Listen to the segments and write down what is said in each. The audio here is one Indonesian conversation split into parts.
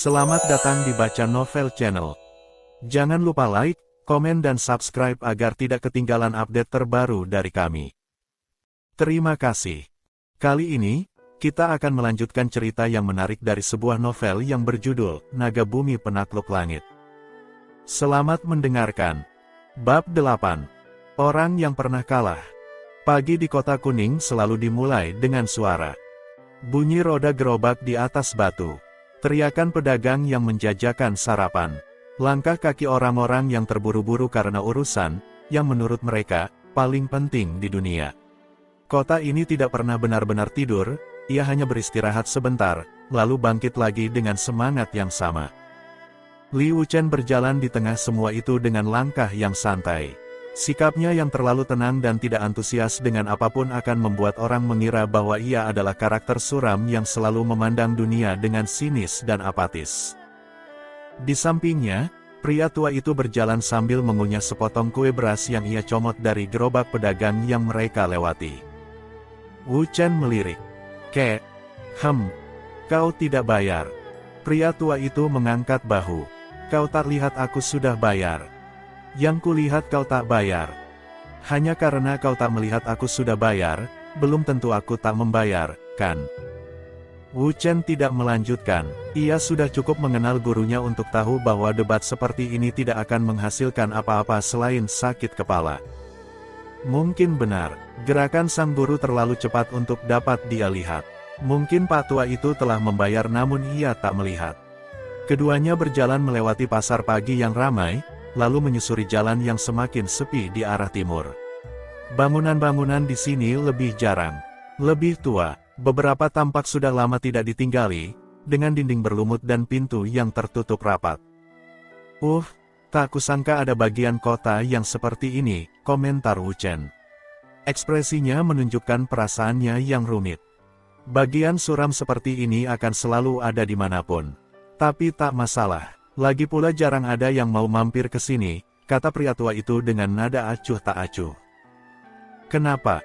Selamat datang di Baca Novel Channel. Jangan lupa like, komen dan subscribe agar tidak ketinggalan update terbaru dari kami. Terima kasih. Kali ini, kita akan melanjutkan cerita yang menarik dari sebuah novel yang berjudul Naga Bumi Penakluk Langit. Selamat mendengarkan. Bab 8. Orang yang pernah kalah. Pagi di Kota Kuning selalu dimulai dengan suara bunyi roda gerobak di atas batu. Teriakan pedagang yang menjajakan sarapan. Langkah kaki orang-orang yang terburu-buru karena urusan, yang menurut mereka, paling penting di dunia. Kota ini tidak pernah benar-benar tidur, ia hanya beristirahat sebentar, lalu bangkit lagi dengan semangat yang sama. Li Wuchen berjalan di tengah semua itu dengan langkah yang santai. Sikapnya yang terlalu tenang dan tidak antusias dengan apapun akan membuat orang mengira bahwa ia adalah karakter suram yang selalu memandang dunia dengan sinis dan apatis. Di sampingnya, pria tua itu berjalan sambil mengunyah sepotong kue beras yang ia comot dari gerobak pedagang yang mereka lewati. Wu Chen melirik. Kau tidak bayar. Pria tua itu mengangkat bahu. Kau tak lihat aku sudah bayar. Yang kulihat kau tak bayar. Hanya karena kau tak melihat aku sudah bayar, belum tentu aku tak membayar, kan? Wu Chen tidak melanjutkan. Ia sudah cukup mengenal gurunya untuk tahu bahwa debat seperti ini tidak akan menghasilkan apa-apa selain sakit kepala. Mungkin benar, gerakan sang guru terlalu cepat untuk dapat dia lihat. Mungkin Pak Tua itu telah membayar namun ia tak melihat. Keduanya berjalan melewati pasar pagi yang ramai, lalu menyusuri jalan yang semakin sepi di arah timur. Bangunan-bangunan di sini lebih jarang, lebih tua, beberapa tampak sudah lama tidak ditinggali, dengan dinding berlumut dan pintu yang tertutup rapat. Tak kusangka ada bagian kota yang seperti ini, komentar Wu Chen. Ekspresinya menunjukkan perasaannya yang rumit. Bagian suram seperti ini akan selalu ada dimanapun. Tapi tak masalah. Lagi pula jarang ada yang mau mampir ke sini, kata pria tua itu dengan nada acuh tak acuh. Kenapa?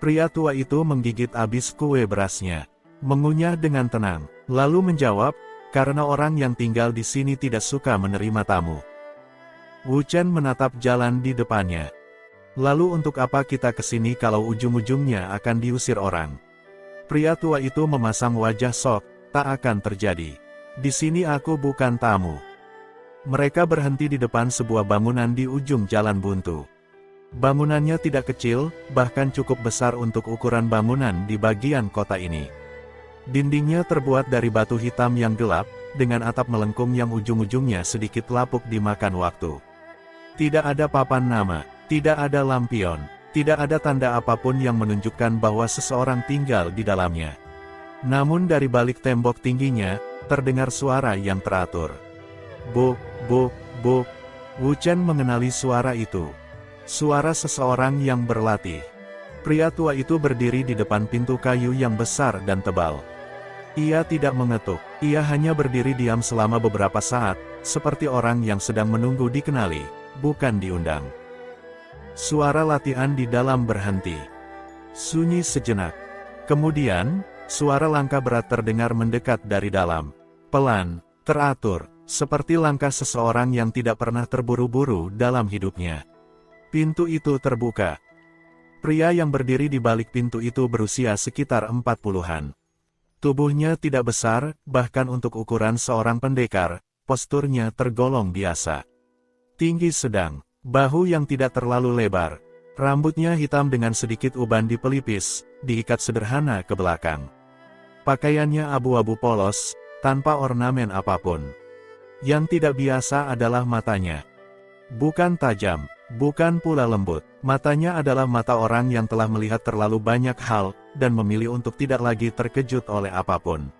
Pria tua itu menggigit habis kue berasnya. Mengunyah dengan tenang, lalu menjawab, karena orang yang tinggal di sini tidak suka menerima tamu. Wu Chen menatap jalan di depannya. Lalu untuk apa kita ke sini kalau ujung-ujungnya akan diusir orang? Pria tua itu memasang wajah sok, tak akan terjadi. Di sini aku bukan tamu. Mereka berhenti di depan sebuah bangunan di ujung jalan buntu. Bangunannya tidak kecil, bahkan cukup besar untuk ukuran bangunan di bagian kota ini. Dindingnya terbuat dari batu hitam yang gelap, dengan atap melengkung yang ujung-ujungnya sedikit lapuk dimakan waktu. Tidak ada papan nama, tidak ada lampion, tidak ada tanda apapun yang menunjukkan bahwa seseorang tinggal di dalamnya. Namun dari balik tembok tingginya, terdengar suara yang teratur. Buk, buk, buk. Wu Chen mengenali suara itu. Suara seseorang yang berlatih. Pria tua itu berdiri di depan pintu kayu yang besar dan tebal. Ia tidak mengetuk, ia hanya berdiri diam selama beberapa saat, seperti orang yang sedang menunggu dikenali, bukan diundang. Suara latihan di dalam berhenti. Sunyi sejenak. Kemudian, suara langkah berat terdengar mendekat dari dalam. Pelan, teratur. Seperti langkah seseorang yang tidak pernah terburu-buru dalam hidupnya. Pintu itu terbuka. Pria yang berdiri di balik pintu itu berusia sekitar 40-an. Tubuhnya tidak besar, bahkan untuk ukuran seorang pendekar, posturnya tergolong biasa. Tinggi sedang, bahu yang tidak terlalu lebar. Rambutnya hitam dengan sedikit uban di pelipis, diikat sederhana ke belakang. Pakaiannya abu-abu polos, tanpa ornamen apapun. Yang tidak biasa adalah matanya. Bukan tajam, bukan pula lembut. Matanya adalah mata orang yang telah melihat terlalu banyak hal, dan memilih untuk tidak lagi terkejut oleh apapun.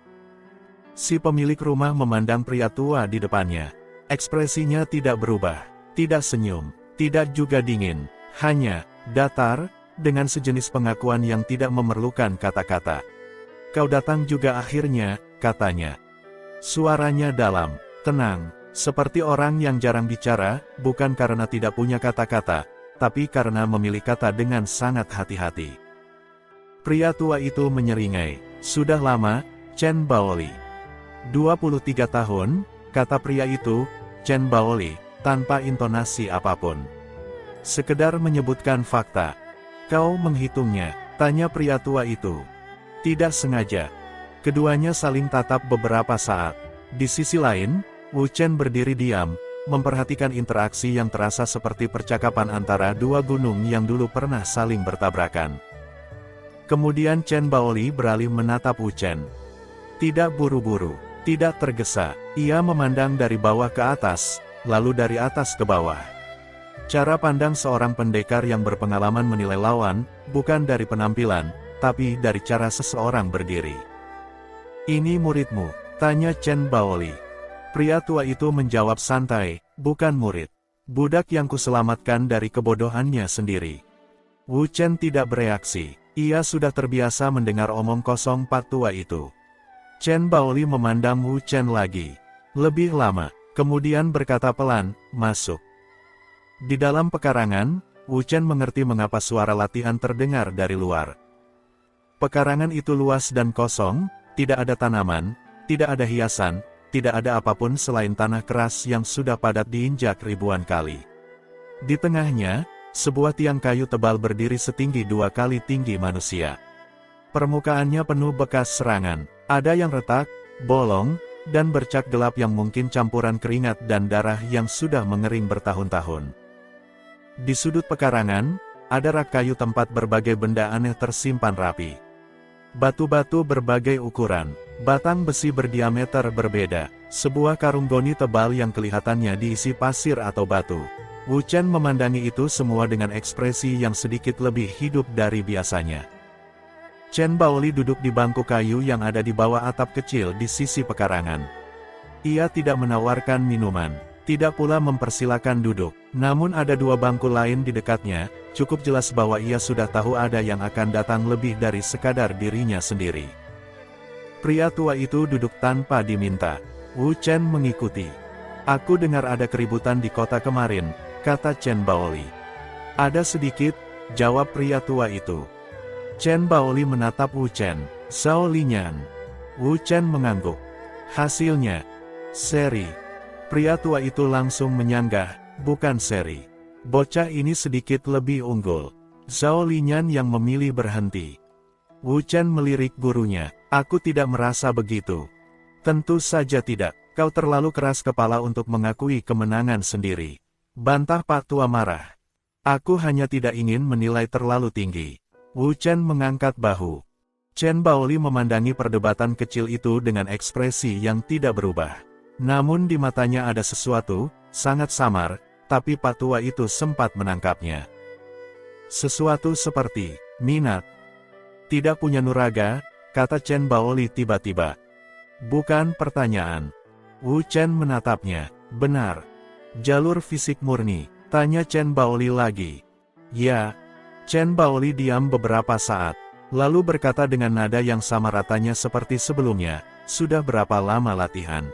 Si pemilik rumah memandang pria tua di depannya. Ekspresinya tidak berubah, tidak senyum, tidak juga dingin, hanya datar, dengan sejenis pengakuan yang tidak memerlukan kata-kata. Kau datang juga akhirnya, katanya. Suaranya dalam. Tenang, seperti orang yang jarang bicara, bukan karena tidak punya kata-kata, tapi karena memilih kata dengan sangat hati-hati. Pria tua itu menyeringai, sudah lama, Chen Baoli. 23 tahun, kata pria itu, Chen Baoli, tanpa intonasi apapun. Sekedar menyebutkan fakta. Kau menghitungnya, tanya pria tua itu. Tidak sengaja. Keduanya saling tatap beberapa saat. Di sisi lain, Wu Chen berdiri diam, memperhatikan interaksi yang terasa seperti percakapan antara dua gunung yang dulu pernah saling bertabrakan. Kemudian Chen Baoli beralih menatap Wu Chen. Tidak buru-buru, tidak tergesa, ia memandang dari bawah ke atas, lalu dari atas ke bawah. Cara pandang seorang pendekar yang berpengalaman menilai lawan, bukan dari penampilan, tapi dari cara seseorang berdiri. Ini muridmu, tanya Chen Baoli. Pria tua itu menjawab santai, bukan murid. Budak yang kuselamatkan dari kebodohannya sendiri. Wu Chen tidak bereaksi, ia sudah terbiasa mendengar omong kosong pak tua itu. Chen Baoli memandang Wu Chen lagi. Lebih lama, kemudian berkata pelan, masuk. Di dalam pekarangan, Wu Chen mengerti mengapa suara latihan terdengar dari luar. Pekarangan itu luas dan kosong, tidak ada tanaman, tidak ada hiasan, tidak ada apapun selain tanah keras yang sudah padat diinjak ribuan kali. Di tengahnya, sebuah tiang kayu tebal berdiri setinggi 2 kali tinggi manusia. Permukaannya penuh bekas serangan, ada yang retak, bolong, dan bercak gelap yang mungkin campuran keringat dan darah yang sudah mengering bertahun-tahun. Di sudut pekarangan, ada rak kayu tempat berbagai benda aneh tersimpan rapi. Batu-batu berbagai ukuran, batang besi berdiameter berbeda, sebuah karung goni tebal yang kelihatannya diisi pasir atau batu. Wu Chen memandangi itu semua dengan ekspresi yang sedikit lebih hidup dari biasanya. Chen Baoli duduk di bangku kayu yang ada di bawah atap kecil di sisi pekarangan. Ia tidak menawarkan minuman, tidak pula mempersilakan duduk, namun ada 2 bangku lain di dekatnya, cukup jelas bahwa ia sudah tahu ada yang akan datang lebih dari sekadar dirinya sendiri. Pria tua itu duduk tanpa diminta. Wu Chen mengikuti. Aku dengar ada keributan di kota kemarin, kata Chen Baoli. Ada sedikit, jawab pria tua itu. Chen Baoli menatap Wu Chen. Zhao Linyan. Wu Chen mengangguk. Hasilnya, seri. Pria tua itu langsung menyanggah, bukan seri. Bocah ini sedikit lebih unggul. Zhao Linyan yang memilih berhenti. Wu Chen melirik gurunya. Aku tidak merasa begitu. Tentu saja tidak, kau terlalu keras kepala untuk mengakui kemenangan sendiri. Bantah Pak Tua marah. Aku hanya tidak ingin menilai terlalu tinggi. Wu Chen mengangkat bahu. Chen Baoli memandangi perdebatan kecil itu dengan ekspresi yang tidak berubah. Namun di matanya ada sesuatu, sangat samar, tapi Pak Tua itu sempat menangkapnya. Sesuatu seperti minat. Tidak punya nuraga, kata Chen Baoli tiba-tiba. Bukan pertanyaan. Wu Chen menatapnya. Benar. Jalur fisik murni, tanya Chen Baoli lagi. Ya. Chen Baoli diam beberapa saat, lalu berkata dengan nada yang sama ratanya seperti sebelumnya, sudah berapa lama latihan?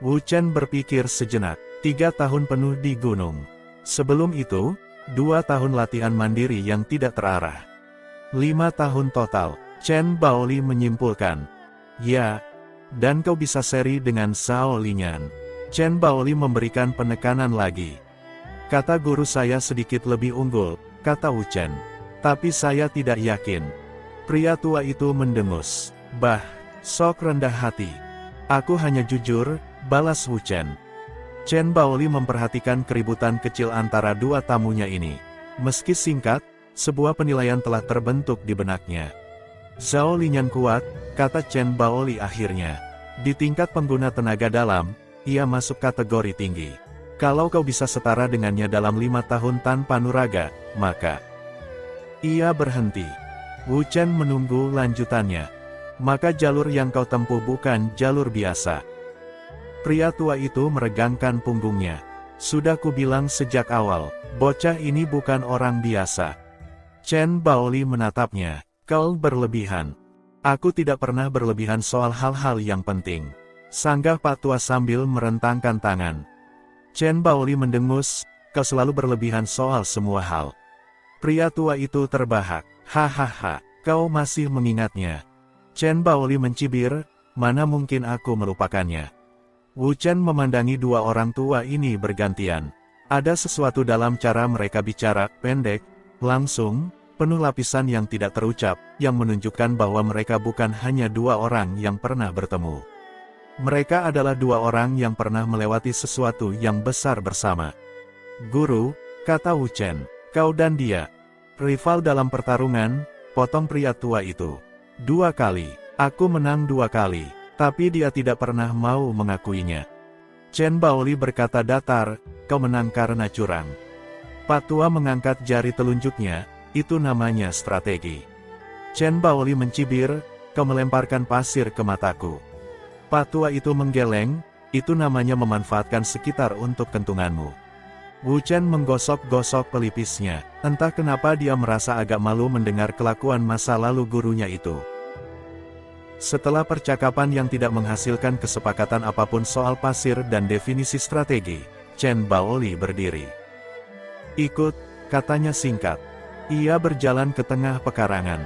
Wu Chen berpikir sejenak. 3 tahun penuh di gunung. Sebelum itu, 2 tahun latihan mandiri yang tidak terarah. 5 tahun total, Chen Baoli menyimpulkan. Ya, dan kau bisa seri dengan Zhao Linyan. Chen Baoli memberikan penekanan lagi. Kata guru saya sedikit lebih unggul, kata Wu Chen. Tapi saya tidak yakin. Pria tua itu mendengus. Bah, sok rendah hati. Aku hanya jujur, balas Wu Chen. Chen Baoli memperhatikan keributan kecil antara 2 tamunya ini. Meski singkat, sebuah penilaian telah terbentuk di benaknya. Zhao Linyan kuat, kata Chen Baoli akhirnya. Di tingkat pengguna tenaga dalam, ia masuk kategori tinggi. Kalau kau bisa setara dengannya dalam 5 tahun tanpa nuraga, maka... Ia berhenti. Wu Chen menunggu lanjutannya. Maka jalur yang kau tempuh bukan jalur biasa. Pria tua itu meregangkan punggungnya. Sudah kubilang sejak awal, bocah ini bukan orang biasa. Chen Baoli menatapnya. Kau berlebihan. Aku tidak pernah berlebihan soal hal-hal yang penting. Sanggah Pak Tua sambil merentangkan tangan. Chen Baoli mendengus, kau selalu berlebihan soal semua hal. Pria tua itu terbahak. Hahaha, kau masih mengingatnya. Chen Baoli mencibir, mana mungkin aku melupakannya. Wu Chen memandangi dua orang tua ini bergantian. Ada sesuatu dalam cara mereka bicara, pendek, langsung, penuh lapisan yang tidak terucap, yang menunjukkan bahwa mereka bukan hanya dua orang yang pernah bertemu. Mereka adalah dua orang yang pernah melewati sesuatu yang besar bersama. Guru, kata Wu Chen, kau dan dia, rival dalam pertarungan, potong pria tua itu. 2 kali, aku menang 2 kali, tapi dia tidak pernah mau mengakuinya. Chen Baoli berkata datar, kau menang karena curang. Pak tua mengangkat jari telunjuknya, itu namanya strategi. Chen Baoli mencibir, kau melemparkan pasir ke mataku. Pak tua itu menggeleng, itu namanya memanfaatkan sekitar untuk kentunganmu. Wu Chen menggosok-gosok pelipisnya, entah kenapa dia merasa agak malu mendengar kelakuan masa lalu gurunya itu. Setelah percakapan yang tidak menghasilkan kesepakatan apapun soal pasir dan definisi strategi, Chen Baoli berdiri. Ikut, katanya singkat. Ia berjalan ke tengah pekarangan.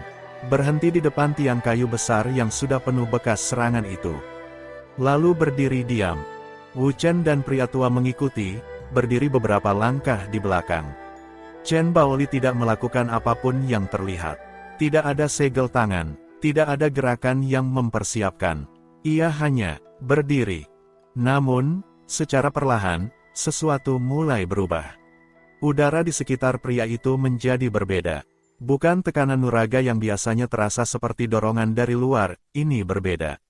Berhenti di depan tiang kayu besar yang sudah penuh bekas serangan itu. Lalu berdiri diam. Wu Chen dan pria tua mengikuti, berdiri beberapa langkah di belakang. Chen Baoli tidak melakukan apapun yang terlihat. Tidak ada segel tangan. Tidak ada gerakan yang mempersiapkan. Ia hanya berdiri. Namun, secara perlahan, sesuatu mulai berubah. Udara di sekitar pria itu menjadi berbeda. Bukan tekanan nuraga yang biasanya terasa seperti dorongan dari luar, ini berbeda.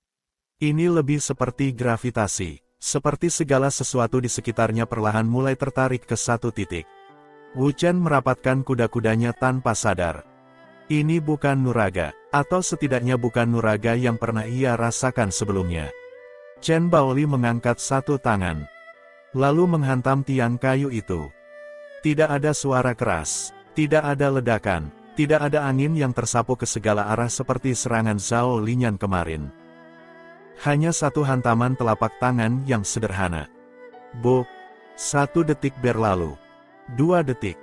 Ini lebih seperti gravitasi. Seperti segala sesuatu di sekitarnya perlahan mulai tertarik ke satu titik. Wu Chen merapatkan kuda-kudanya tanpa sadar. Ini bukan nuraga, atau setidaknya bukan nuraga yang pernah ia rasakan sebelumnya. Chen Baoli mengangkat satu tangan, lalu menghantam tiang kayu itu. Tidak ada suara keras, tidak ada ledakan, tidak ada angin yang tersapu ke segala arah seperti serangan Zhao Linyan kemarin. Hanya satu hantaman telapak tangan yang sederhana. Buk! 1 detik berlalu. 2 detik.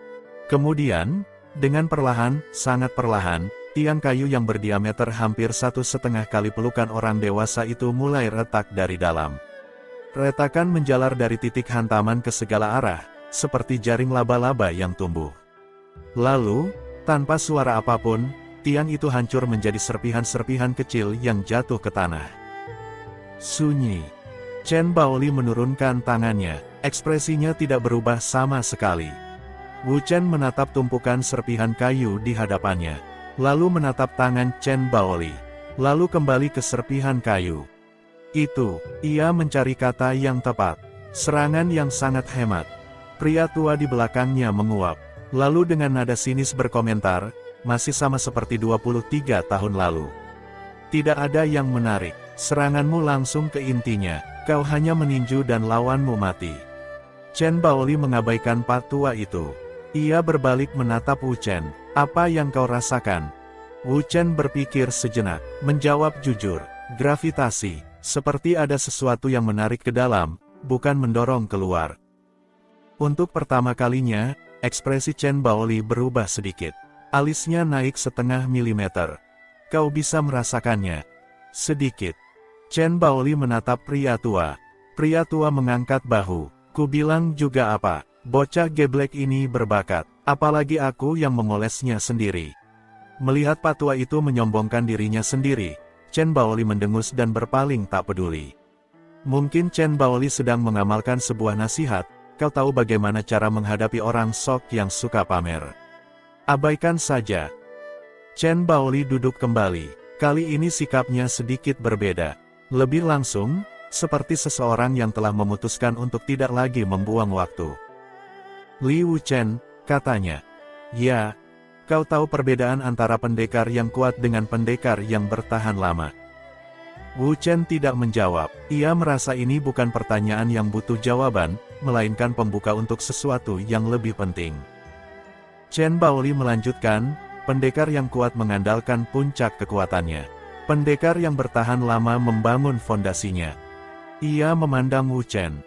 Kemudian, dengan perlahan, sangat perlahan, tiang kayu yang berdiameter hampir 1,5 kali pelukan orang dewasa itu mulai retak dari dalam. Retakan menjalar dari titik hantaman ke segala arah, seperti jaring laba-laba yang tumbuh. Lalu, tanpa suara apapun, tiang itu hancur menjadi serpihan-serpihan kecil yang jatuh ke tanah. Sunyi. Chen Baoli menurunkan tangannya, ekspresinya tidak berubah sama sekali. Wu Chen menatap tumpukan serpihan kayu di hadapannya, lalu menatap tangan Chen Baoli, lalu kembali ke serpihan kayu. Itu, ia mencari kata yang tepat. Serangan yang sangat hemat. Pria tua di belakangnya menguap, lalu dengan nada sinis berkomentar, masih sama seperti 23 tahun lalu. Tidak ada yang menarik, seranganmu langsung ke intinya, kau hanya meninju dan lawanmu mati. Chen Baoli mengabaikan pak tua itu. Ia berbalik menatap Wu Chen. Apa yang kau rasakan? Wu Chen berpikir sejenak, menjawab jujur, gravitasi, seperti ada sesuatu yang menarik ke dalam, bukan mendorong keluar. Untuk pertama kalinya, ekspresi Chen Baoli berubah sedikit. Alisnya naik 0,5 milimeter. Kau bisa merasakannya. Sedikit. Chen Baoli menatap pria tua. Pria tua mengangkat bahu. Ku bilang juga apa? Bocah geblek ini berbakat, apalagi aku yang memolesnya sendiri. Melihat pak tua itu menyombongkan dirinya sendiri, Chen Baoli mendengus dan berpaling tak peduli. Mungkin Chen Baoli sedang mengamalkan sebuah nasihat, kau tahu bagaimana cara menghadapi orang sok yang suka pamer. Abaikan saja. Chen Baoli duduk kembali, kali ini sikapnya sedikit berbeda. Lebih langsung, seperti seseorang yang telah memutuskan untuk tidak lagi membuang waktu. Li Wu Chen, katanya. Ya, kau tahu perbedaan antara pendekar yang kuat dengan pendekar yang bertahan lama. Wu Chen tidak menjawab, ia merasa ini bukan pertanyaan yang butuh jawaban, melainkan pembuka untuk sesuatu yang lebih penting. Chen Baoli melanjutkan, pendekar yang kuat mengandalkan puncak kekuatannya. Pendekar yang bertahan lama membangun fondasinya. Ia memandang Wu Chen.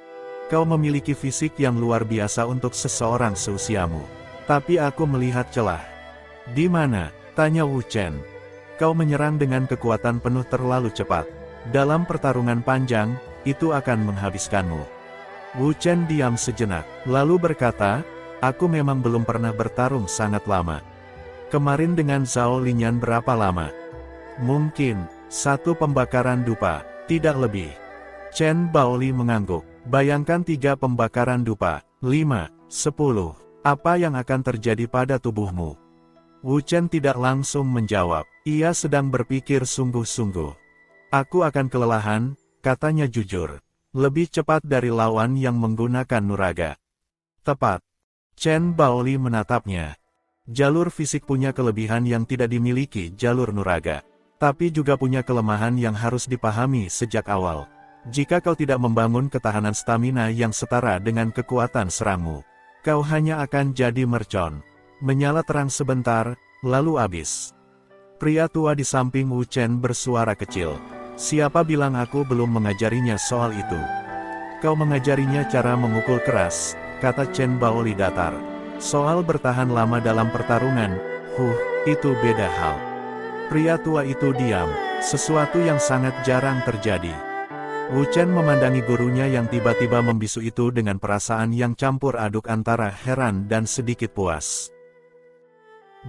Kau memiliki fisik yang luar biasa untuk seseorang seusiamu. Tapi aku melihat celah. Di mana? Tanya Wu Chen. Kau menyerang dengan kekuatan penuh terlalu cepat. Dalam pertarungan panjang, itu akan menghabiskanmu. Wu Chen diam sejenak, lalu berkata, aku memang belum pernah bertarung sangat lama. Kemarin dengan Zhao Linyan berapa lama? Mungkin, 1 pembakaran dupa, tidak lebih. Chen Baoli mengangguk, bayangkan 3 pembakaran dupa, 5, 10. Apa yang akan terjadi pada tubuhmu? Wu Chen tidak langsung menjawab, ia sedang berpikir sungguh-sungguh. Aku akan kelelahan, katanya jujur. Lebih cepat dari lawan yang menggunakan nuraga. Tepat. Chen Baoli menatapnya. Jalur fisik punya kelebihan yang tidak dimiliki jalur nuraga. Tapi juga punya kelemahan yang harus dipahami sejak awal. Jika kau tidak membangun ketahanan stamina yang setara dengan kekuatan serangmu, kau hanya akan jadi mercon. Menyala terang sebentar, lalu habis. Pria tua di samping Wu Chen bersuara kecil. Siapa bilang aku belum mengajarinya soal itu? Kau mengajarinya cara memukul keras, kata Chen Baoli datar. Soal bertahan lama dalam pertarungan, itu beda hal. Pria tua itu diam, sesuatu yang sangat jarang terjadi. Wu Chen memandangi gurunya yang tiba-tiba membisu itu dengan perasaan yang campur aduk antara heran dan sedikit puas.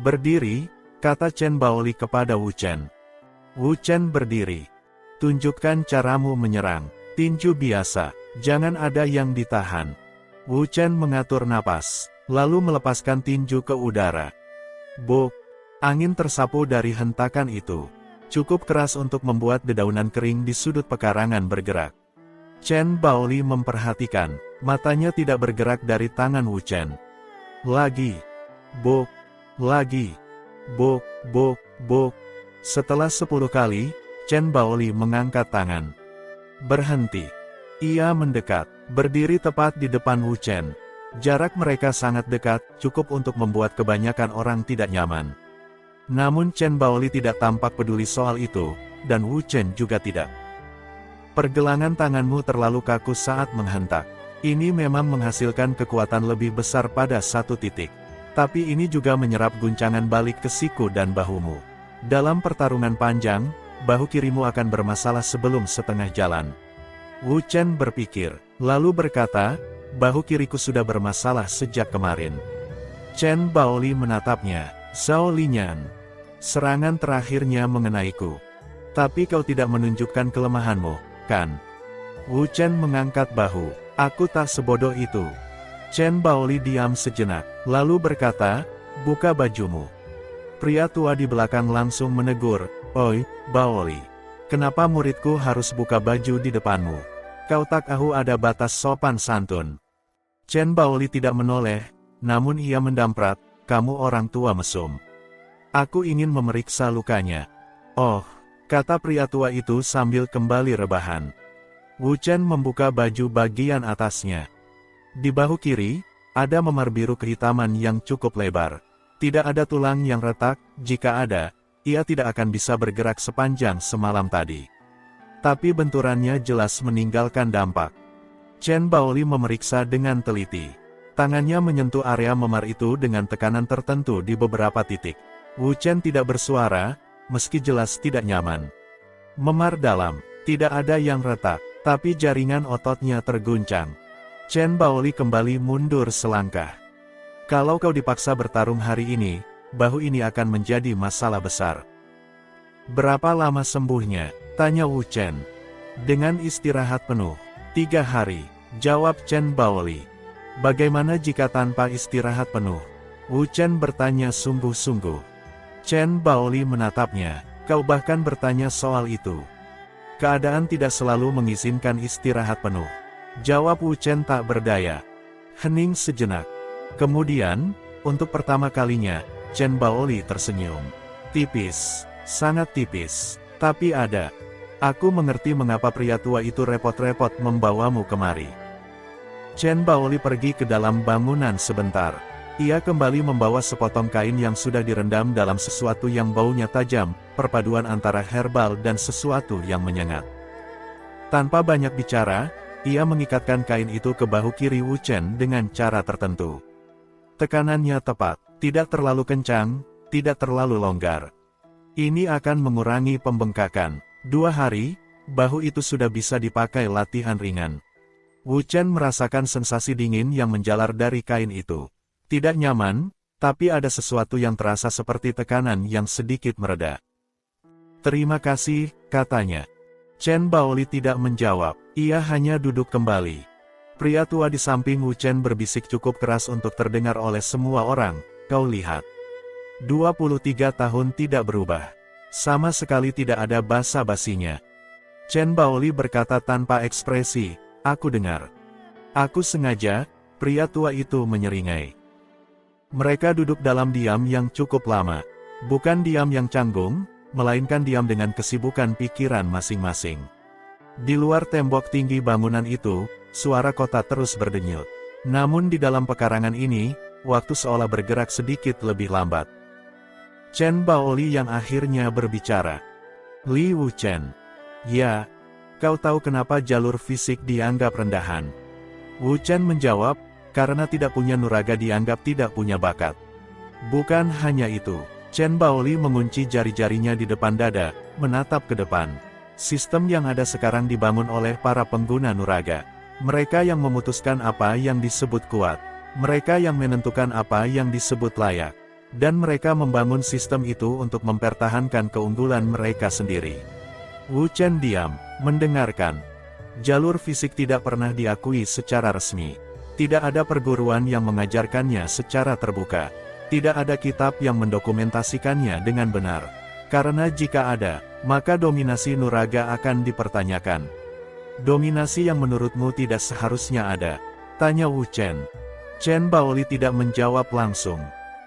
Berdiri, kata Chen Baoli kepada Wu Chen. Wu Chen berdiri. Tunjukkan caramu menyerang. Tinju biasa, jangan ada yang ditahan. Wu Chen mengatur napas, lalu melepaskan tinju ke udara. Buk! Angin tersapu dari hentakan itu. Cukup keras untuk membuat dedaunan kering di sudut pekarangan bergerak. Chen Baoli memperhatikan, matanya tidak bergerak dari tangan Wu Chen. Lagi. Buk! Lagi. Buk, buk, buk. Setelah 10 kali, Chen Baoli mengangkat tangan. Berhenti. Ia mendekat, berdiri tepat di depan Wu Chen. Jarak mereka sangat dekat, cukup untuk membuat kebanyakan orang tidak nyaman. Namun Chen Baoli tidak tampak peduli soal itu, dan Wu Chen juga tidak. Pergelangan tanganmu terlalu kaku saat menghentak. Ini memang menghasilkan kekuatan lebih besar pada satu titik. Tapi ini juga menyerap guncangan balik ke siku dan bahumu. Dalam pertarungan panjang, bahu kirimu akan bermasalah sebelum setengah jalan. Wu Chen berpikir, lalu berkata, bahu kiriku sudah bermasalah sejak kemarin. Chen Baoli menatapnya, Zhao Linyan. Serangan terakhirnya mengenaiku. Tapi kau tidak menunjukkan kelemahanmu, kan? Wu Chen mengangkat bahu, aku tak sebodoh itu. Chen Baoli diam sejenak, lalu berkata, buka bajumu. Pria tua di belakang langsung menegur, oi, Baoli. Kenapa muridku harus buka baju di depanmu? Kau tak tahu ada batas sopan santun. Chen Baoli tidak menoleh, namun ia mendamprat, kamu orang tua mesum. Aku ingin memeriksa lukanya. Oh, kata pria tua itu sambil kembali rebahan. Wu Chen membuka baju bagian atasnya. Di bahu kiri, ada memar biru kehitaman yang cukup lebar. Tidak ada tulang yang retak, jika ada, ia tidak akan bisa bergerak sepanjang semalam tadi. Tapi benturannya jelas meninggalkan dampak. Chen Baoli memeriksa dengan teliti. Tangannya menyentuh area memar itu dengan tekanan tertentu di beberapa titik. Wu Chen tidak bersuara, meski jelas tidak nyaman. Memar dalam, tidak ada yang retak, tapi jaringan ototnya terguncang. Chen Baoli kembali mundur selangkah. Kalau kau dipaksa bertarung hari ini, bahu ini akan menjadi masalah besar. Berapa lama sembuhnya? Tanya Wu Chen. Dengan istirahat penuh. 3 hari, jawab Chen Baoli. Bagaimana jika tanpa istirahat penuh? Wu Chen bertanya sungguh-sungguh. Chen Baoli menatapnya, kau bahkan bertanya soal itu. Keadaan tidak selalu mengizinkan istirahat penuh. Jawab Wu Chen tak berdaya. Hening sejenak. Kemudian, untuk pertama kalinya, Chen Baoli tersenyum. Tipis, sangat tipis, tapi ada. Aku mengerti mengapa pria tua itu repot-repot membawamu kemari. Chen Baoli pergi ke dalam bangunan sebentar. Ia kembali membawa sepotong kain yang sudah direndam dalam sesuatu yang baunya tajam, perpaduan antara herbal dan sesuatu yang menyengat. Tanpa banyak bicara, ia mengikatkan kain itu ke bahu kiri Wu Chen dengan cara tertentu. Tekanannya tepat, tidak terlalu kencang, tidak terlalu longgar. Ini akan mengurangi pembengkakan. 2 hari, bahu itu sudah bisa dipakai latihan ringan. Wu Chen merasakan sensasi dingin yang menjalar dari kain itu. Tidak nyaman, tapi ada sesuatu yang terasa seperti tekanan yang sedikit mereda. "Terima kasih," katanya. Chen Baoli tidak menjawab, ia hanya duduk kembali. Pria tua di samping Wu Chen berbisik cukup keras untuk terdengar oleh semua orang, "Kau lihat. 23 tahun tidak berubah. Sama sekali tidak ada basa-basinya." Chen Baoli berkata tanpa ekspresi, "Aku dengar." "Aku sengaja," pria tua itu menyeringai. Mereka duduk dalam diam yang cukup lama. Bukan diam yang canggung, melainkan diam dengan kesibukan pikiran masing-masing. Di luar tembok tinggi bangunan itu, suara kota terus berdenyut. Namun di dalam pekarangan ini, waktu seolah bergerak sedikit lebih lambat. Chen Baoli yang akhirnya berbicara. "Li Wu Chen. Ya, kau tahu kenapa jalur fisik dianggap rendahan?" Wu Chen menjawab, "Karena tidak punya nuraga dianggap tidak punya bakat." Bukan hanya itu, Chen Baoli mengunci jari-jarinya di depan dada, menatap ke depan. Sistem yang ada sekarang dibangun oleh para pengguna nuraga. Mereka yang memutuskan apa yang disebut kuat. Mereka yang menentukan apa yang disebut layak. Dan mereka membangun sistem itu untuk mempertahankan keunggulan mereka sendiri. Wu Chen diam, mendengarkan. Jalur fisik tidak pernah diakui secara resmi. Tidak ada perguruan yang mengajarkannya secara terbuka. Tidak ada kitab yang mendokumentasikannya dengan benar. Karena jika ada, maka dominasi nuraga akan dipertanyakan. "Dominasi yang menurutmu tidak seharusnya ada?" tanya Wu Chen. Chen Baoli tidak menjawab langsung.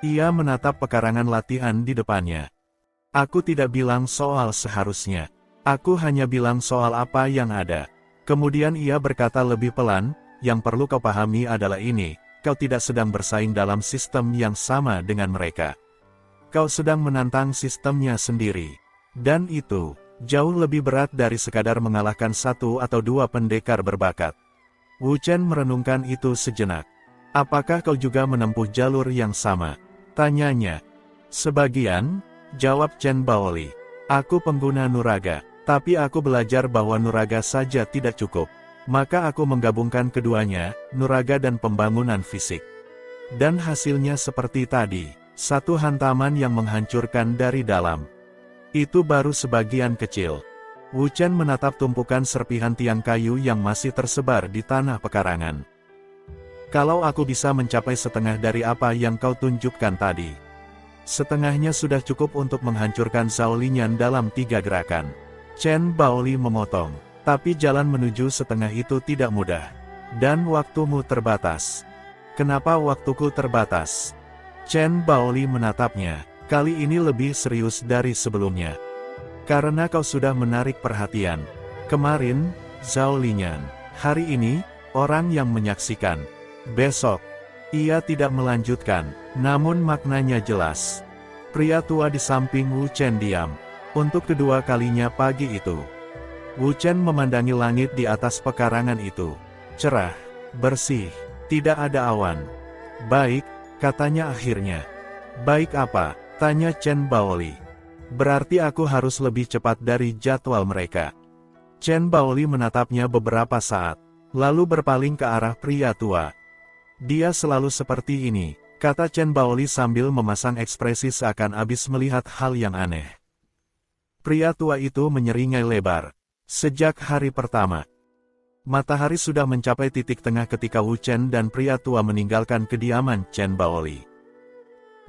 Ia menatap pekarangan latihan di depannya. "Aku tidak bilang soal seharusnya. Aku hanya bilang soal apa yang ada." Kemudian ia berkata lebih pelan, "Yang perlu kau pahami adalah ini, kau tidak sedang bersaing dalam sistem yang sama dengan mereka. Kau sedang menantang sistemnya sendiri. Dan itu, jauh lebih berat dari sekadar mengalahkan satu atau dua pendekar berbakat." Wu Chen merenungkan itu sejenak. "Apakah kau juga menempuh jalur yang sama?" tanyanya. "Sebagian," jawab Chen Baoli. "Aku pengguna nuraga. Tapi aku belajar bahwa nuraga saja tidak cukup. Maka aku menggabungkan keduanya, nuraga dan pembangunan fisik. Dan hasilnya seperti tadi, satu hantaman yang menghancurkan dari dalam. Itu baru sebagian kecil." Wu Chen menatap tumpukan serpihan tiang kayu yang masih tersebar di tanah pekarangan. "Kalau aku bisa mencapai setengah dari apa yang kau tunjukkan tadi, setengahnya sudah cukup untuk menghancurkan Zhao Linyan dalam 3 gerakan." Chen Baoli memotong. "Tapi jalan menuju setengah itu tidak mudah. Dan waktumu terbatas." "Kenapa waktuku terbatas?" Chen Baoli menatapnya, kali ini lebih serius dari sebelumnya. "Karena kau sudah menarik perhatian. Kemarin, Zhao Linyan. Hari ini, orang yang menyaksikan. Besok." Ia tidak melanjutkan, namun maknanya jelas. Pria tua di samping Wu Chen diam. Untuk kedua kalinya pagi itu, Wu Chen memandangi langit di atas pekarangan itu. Cerah, bersih, tidak ada awan. "Baik," katanya akhirnya. "Baik apa?" tanya Chen Baoli. "Berarti aku harus lebih cepat dari jadwal mereka." Chen Baoli menatapnya beberapa saat, lalu berpaling ke arah pria tua. "Dia selalu seperti ini," kata Chen Baoli sambil memasang ekspresi seakan habis melihat hal yang aneh. Pria tua itu menyeringai lebar. Sejak hari pertama, matahari sudah mencapai titik tengah ketika Wu Chen dan pria tua meninggalkan kediaman Chen Baoli.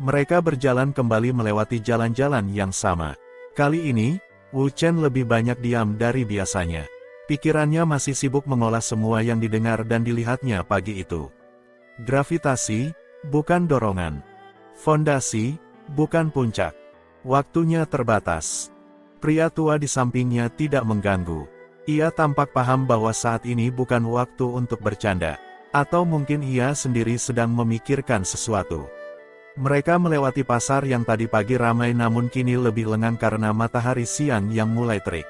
Mereka berjalan kembali melewati jalan-jalan yang sama. Kali ini, Wu Chen lebih banyak diam dari biasanya. Pikirannya masih sibuk mengolah semua yang didengar dan dilihatnya pagi itu. Gravitasi, bukan dorongan. Fondasi, bukan puncak. Waktunya terbatas. Pria tua di sampingnya tidak mengganggu. Ia tampak paham bahwa saat ini bukan waktu untuk bercanda. Atau mungkin ia sendiri sedang memikirkan sesuatu. Mereka melewati pasar yang tadi pagi ramai namun kini lebih lengang karena matahari siang yang mulai terik.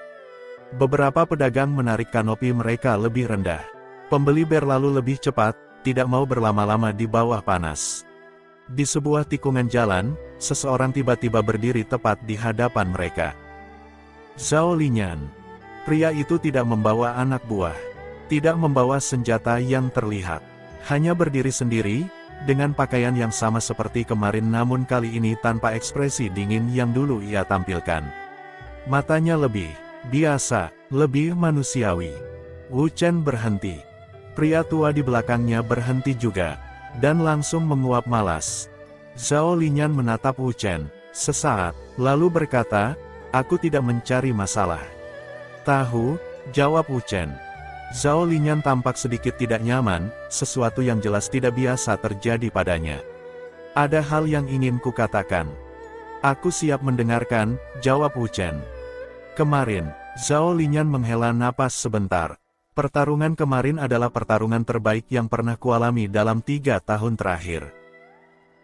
Beberapa pedagang menarik kanopi mereka lebih rendah. Pembeli berlalu lebih cepat, tidak mau berlama-lama di bawah panas. Di sebuah tikungan jalan, seseorang tiba-tiba berdiri tepat di hadapan mereka. "Zhao Linyan." Pria itu tidak membawa anak buah. Tidak membawa senjata yang terlihat. Hanya berdiri sendiri, dengan pakaian yang sama seperti kemarin namun kali ini tanpa ekspresi dingin yang dulu ia tampilkan. Matanya lebih biasa, lebih manusiawi. Wu Chen berhenti. Pria tua di belakangnya berhenti juga, dan langsung menguap malas. Zhao Linyan menatap Wu Chen sesaat, lalu berkata, "Aku tidak mencari masalah." "Tahu," jawab Wu Chen. Zhao Linyan tampak sedikit tidak nyaman, sesuatu yang jelas tidak biasa terjadi padanya. "Ada hal yang ingin kukatakan." "Aku siap mendengarkan," jawab Wu Chen. "Kemarin," Zhao Linyan menghela napas sebentar. "Pertarungan kemarin adalah pertarungan terbaik yang pernah kualami dalam 3 tahun terakhir."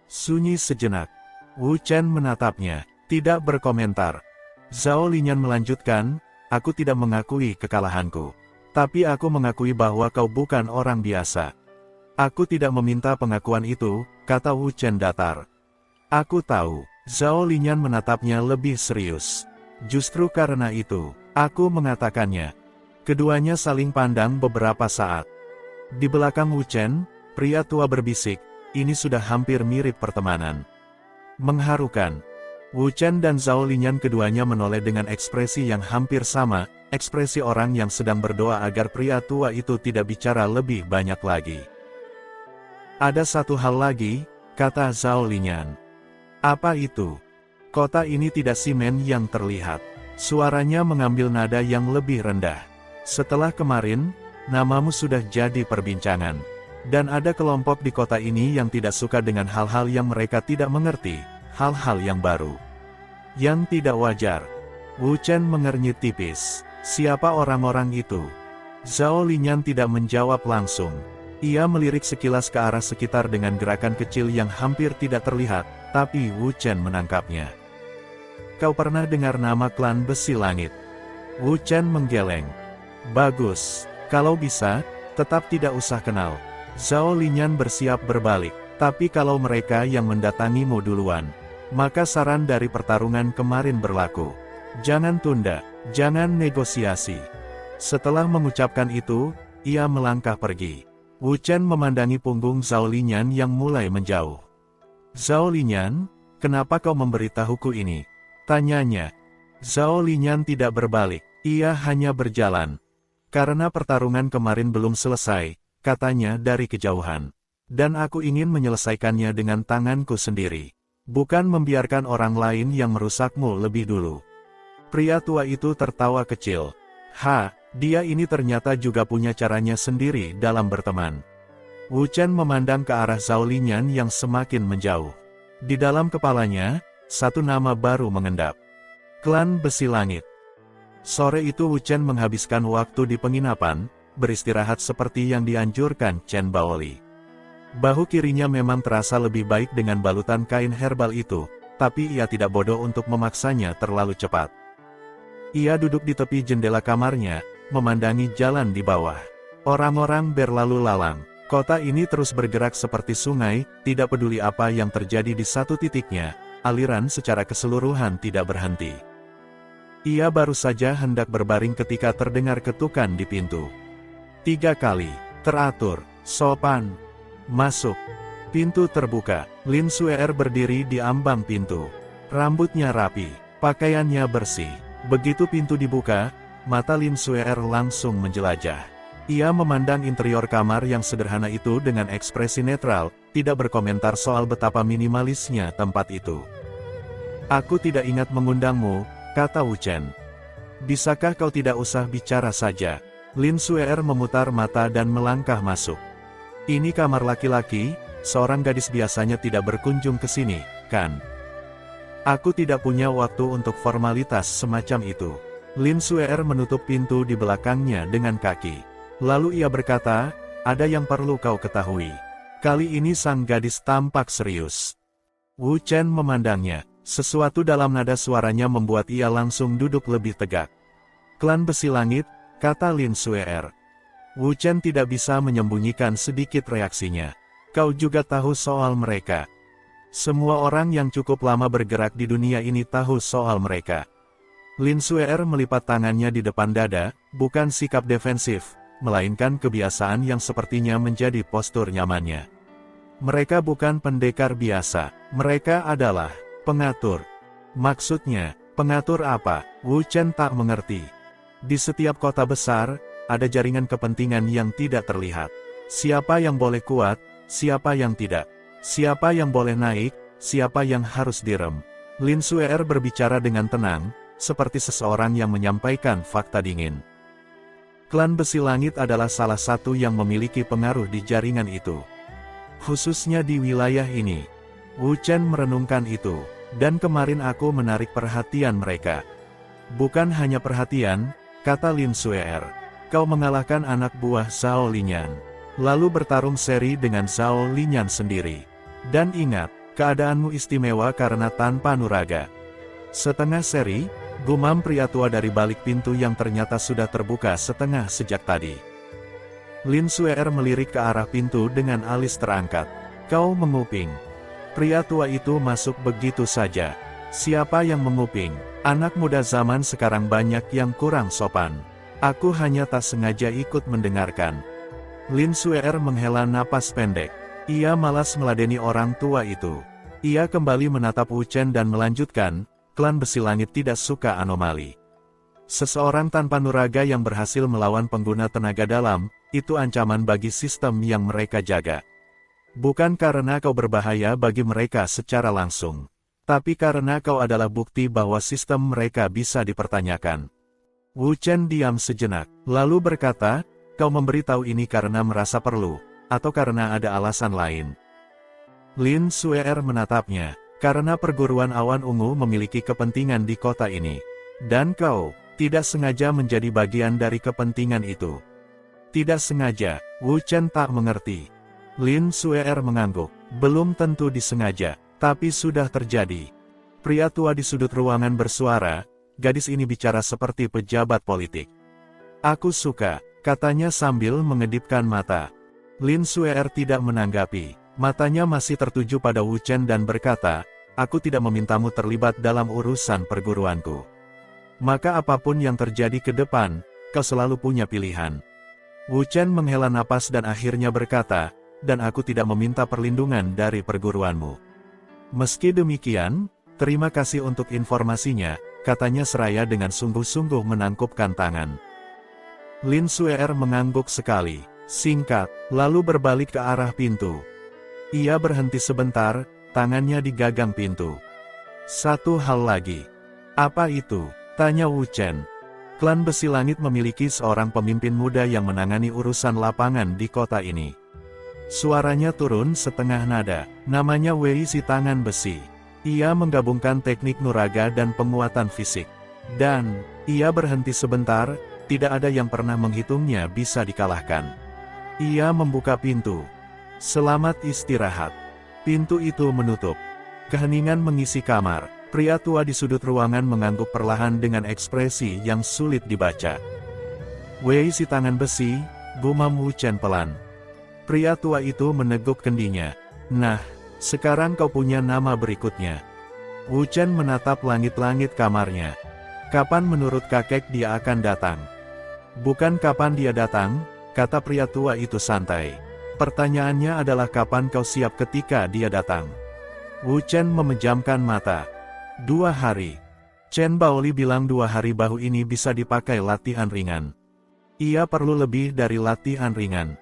Sunyi sejenak. Wu Chen menatapnya, tidak berkomentar. Zhao Linyan melanjutkan, "Aku tidak mengakui kekalahanku. Tapi aku mengakui bahwa kau bukan orang biasa." "Aku tidak meminta pengakuan itu," kata Wu Chen datar. "Aku tahu." Zhao Linyan menatapnya lebih serius. "Justru karena itu, aku mengatakannya." Keduanya saling pandang beberapa saat. Di belakang Wu Chen, pria tua berbisik, "Ini sudah hampir mirip pertemanan." Mengharukan. Wu Chen dan Zhao Linyan keduanya menoleh dengan ekspresi yang hampir sama, ekspresi orang yang sedang berdoa agar pria tua itu tidak bicara lebih banyak lagi. "Ada satu hal lagi," kata Zhao Linyan. "Apa itu?" "Kota ini tidak simen yang terlihat." Suaranya mengambil nada yang lebih rendah. "Setelah kemarin, namamu sudah jadi perbincangan. Dan ada kelompok di kota ini yang tidak suka dengan hal-hal yang mereka tidak mengerti, hal-hal yang baru, yang tidak wajar." Wu Chen mengernyit tipis. "Siapa orang-orang itu?" Zhao Linyan tidak menjawab langsung. Ia melirik sekilas ke arah sekitar dengan gerakan kecil yang hampir tidak terlihat, tapi Wu Chen menangkapnya. "Kau pernah dengar nama klan Besi Langit?" Wu Chen menggeleng. "Bagus. Kalau bisa, tetap tidak usah kenal." Zhao Linyan bersiap berbalik. "Tapi kalau mereka yang mendatangimu duluan, maka saran dari pertarungan kemarin berlaku. Jangan tunda, jangan negosiasi." Setelah mengucapkan itu, ia melangkah pergi. Wu Chen memandangi punggung Zhao Linyan yang mulai menjauh. "Zhao Linyan, kenapa kau memberitahuku ini?" tanyanya. Zhao Linyan tidak berbalik, ia hanya berjalan. "Karena pertarungan kemarin belum selesai," katanya dari kejauhan. "Dan aku ingin menyelesaikannya dengan tanganku sendiri. Bukan membiarkan orang lain yang merusakmu lebih dulu." Pria tua itu tertawa kecil. Dia ini ternyata juga punya caranya sendiri dalam berteman." Wu Chen memandang ke arah Zhao Linyan yang semakin menjauh. Di dalam kepalanya, satu nama baru mengendap. Klan Besi Langit. Sore itu Wu Chen menghabiskan waktu di penginapan, beristirahat seperti yang dianjurkan Chen Baoli. Bahu kirinya memang terasa lebih baik dengan balutan kain herbal itu, tapi ia tidak bodoh untuk memaksanya terlalu cepat. Ia duduk di tepi jendela kamarnya, memandangi jalan di bawah. Orang-orang berlalu lalang. Kota ini terus bergerak seperti sungai, tidak peduli apa yang terjadi di satu titiknya, aliran secara keseluruhan tidak berhenti. Ia baru saja hendak berbaring ketika terdengar ketukan di pintu. 3 kali, teratur, sopan. "Masuk." Pintu terbuka. Lin Suer berdiri di ambang pintu. Rambutnya rapi, pakaiannya bersih. Begitu pintu dibuka, mata Lin Suer langsung menjelajah. Ia memandang interior kamar yang sederhana itu dengan ekspresi netral, tidak berkomentar soal betapa minimalisnya tempat itu. "Aku tidak ingat mengundangmu," kata Wu Chen. "Bisakah kau tidak usah bicara saja?" Lin Suer memutar mata dan melangkah masuk. "Ini kamar laki-laki, seorang gadis biasanya tidak berkunjung ke sini, kan? Aku tidak punya waktu untuk formalitas semacam itu." Lin Suer menutup pintu di belakangnya dengan kaki. Lalu ia berkata, "Ada yang perlu kau ketahui." Kali ini sang gadis tampak serius. Wu Chen memandangnya. Sesuatu dalam nada suaranya membuat ia langsung duduk lebih tegak. "Klan Besi Langit," kata Lin Suer. Wu Chen tidak bisa menyembunyikan sedikit reaksinya. "Kau juga tahu soal mereka?" Semua orang yang cukup lama bergerak di dunia ini tahu soal mereka. Lin Suer melipat tangannya di depan dada, bukan sikap defensif, melainkan kebiasaan yang sepertinya menjadi postur nyamannya. Mereka bukan pendekar biasa, mereka adalah pengatur. Maksudnya, pengatur apa? Wu Chen tak mengerti. Di setiap kota besar, ada jaringan kepentingan yang tidak terlihat. Siapa yang boleh kuat, siapa yang tidak. Siapa yang boleh naik, siapa yang harus direm. Lin Suer berbicara dengan tenang, seperti seseorang yang menyampaikan fakta dingin. Klan Besi Langit adalah salah satu yang memiliki pengaruh di jaringan itu. Khususnya di wilayah ini. Wu Chen merenungkan itu, dan kemarin aku menarik perhatian mereka. Bukan hanya perhatian, kata Lin Suer. Kau mengalahkan anak buah Zhao Linyan, lalu bertarung seri dengan Zhao Linyan sendiri. Dan ingat, keadaanmu istimewa karena tanpa nuraga. Setengah seri, gumam pria tua dari balik pintu yang ternyata sudah terbuka setengah sejak tadi. Lin Suer melirik ke arah pintu dengan alis terangkat. Kau menguping. Pria tua itu masuk begitu saja. Siapa yang menguping? Anak muda zaman sekarang banyak yang kurang sopan. Aku hanya tak sengaja ikut mendengarkan. Lin Suer menghela napas pendek. Ia malas meladeni orang tua itu. Ia kembali menatap Wu Chen dan melanjutkan, Klan Besi Langit tidak suka anomali. Seseorang tanpa nuraga yang berhasil melawan pengguna tenaga dalam, itu ancaman bagi sistem yang mereka jaga. Bukan karena kau berbahaya bagi mereka secara langsung, tapi karena kau adalah bukti bahwa sistem mereka bisa dipertanyakan. Wu Chen diam sejenak, lalu berkata, kau memberitahu ini karena merasa perlu, atau karena ada alasan lain. Lin Suer menatapnya. Karena perguruan awan ungu memiliki kepentingan di kota ini. Dan kau, tidak sengaja menjadi bagian dari kepentingan itu. Tidak sengaja, Wu Chen tak mengerti. Lin Suer mengangguk. Belum tentu disengaja, tapi sudah terjadi. Pria tua di sudut ruangan bersuara, gadis ini bicara seperti pejabat politik. Aku suka, katanya sambil mengedipkan mata. Lin Suer tidak menanggapi. Matanya masih tertuju pada Wu Chen dan berkata, aku tidak memintamu terlibat dalam urusan perguruanku. Maka apapun yang terjadi ke depan, kau selalu punya pilihan. Wu Chen menghela napas dan akhirnya berkata, dan aku tidak meminta perlindungan dari perguruanmu. Meski demikian, terima kasih untuk informasinya, katanya seraya dengan sungguh-sungguh menangkupkan tangan. Lin Suer mengangguk sekali, singkat, lalu berbalik ke arah pintu. Ia berhenti sebentar, tangannya digagang pintu. Satu hal lagi. Apa itu? Tanya Wu Chen. Klan Besi Langit memiliki seorang pemimpin muda yang menangani urusan lapangan di kota ini. Suaranya turun setengah nada, namanya Wei Si Tangan Besi. Ia menggabungkan teknik nuraga dan penguatan fisik. Dan, ia berhenti sebentar, tidak ada yang pernah menghitungnya bisa dikalahkan. Ia membuka pintu. Selamat istirahat. Pintu itu menutup. Keheningan mengisi kamar. Pria tua di sudut ruangan mengangguk perlahan dengan ekspresi yang sulit dibaca. Wei Si Tangan Besi, gumam Wu Chen pelan. Pria tua itu meneguk kendinya. Nah, sekarang kau punya nama berikutnya. Wu Chen menatap langit-langit kamarnya. Kapan menurut kakek dia akan datang? Bukan kapan dia datang, kata pria tua itu santai. Pertanyaannya adalah kapan kau siap ketika dia datang. Wu Chen memejamkan mata. 2 hari. Chen Baoli bilang 2 hari bahu ini bisa dipakai latihan ringan. Ia perlu lebih dari latihan ringan.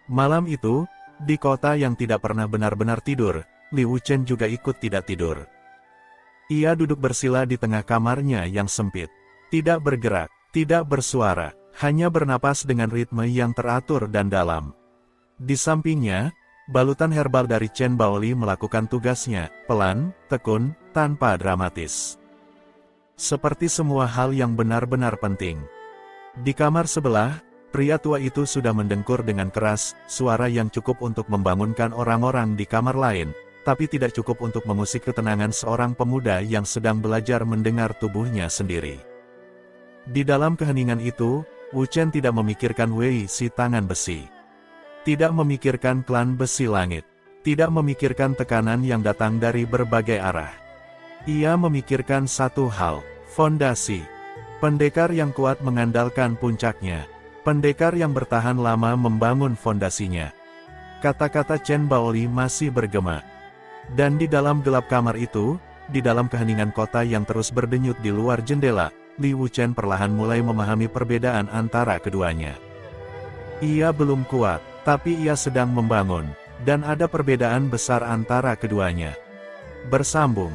Malam itu, di kota yang tidak pernah benar-benar tidur, Li Wuchen juga ikut tidak tidur. Ia duduk bersila di tengah kamarnya yang sempit. Tidak bergerak, tidak bersuara, hanya bernapas dengan ritme yang teratur dan dalam. Di sampingnya, balutan herbal dari Chen Baoli melakukan tugasnya, pelan, tekun, tanpa dramatis. Seperti semua hal yang benar-benar penting. Di kamar sebelah, pria tua itu sudah mendengkur dengan keras, suara yang cukup untuk membangunkan orang-orang di kamar lain, tapi tidak cukup untuk mengusik ketenangan seorang pemuda yang sedang belajar mendengar tubuhnya sendiri. Di dalam keheningan itu, Wu Chen tidak memikirkan Wei Si Tangan Besi. Tidak memikirkan klan Besi Langit. Tidak memikirkan tekanan yang datang dari berbagai arah. Ia memikirkan satu hal, Fondasi. Pendekar yang kuat mengandalkan puncaknya. Pendekar yang bertahan lama membangun fondasinya. Kata-kata Chen Baoli masih bergema. Dan di dalam gelap kamar itu, di dalam keheningan kota yang terus berdenyut di luar jendela, Li Wuchen perlahan mulai memahami perbedaan antara keduanya. Ia belum kuat, tapi ia sedang membangun, dan ada perbedaan besar antara keduanya. Bersambung.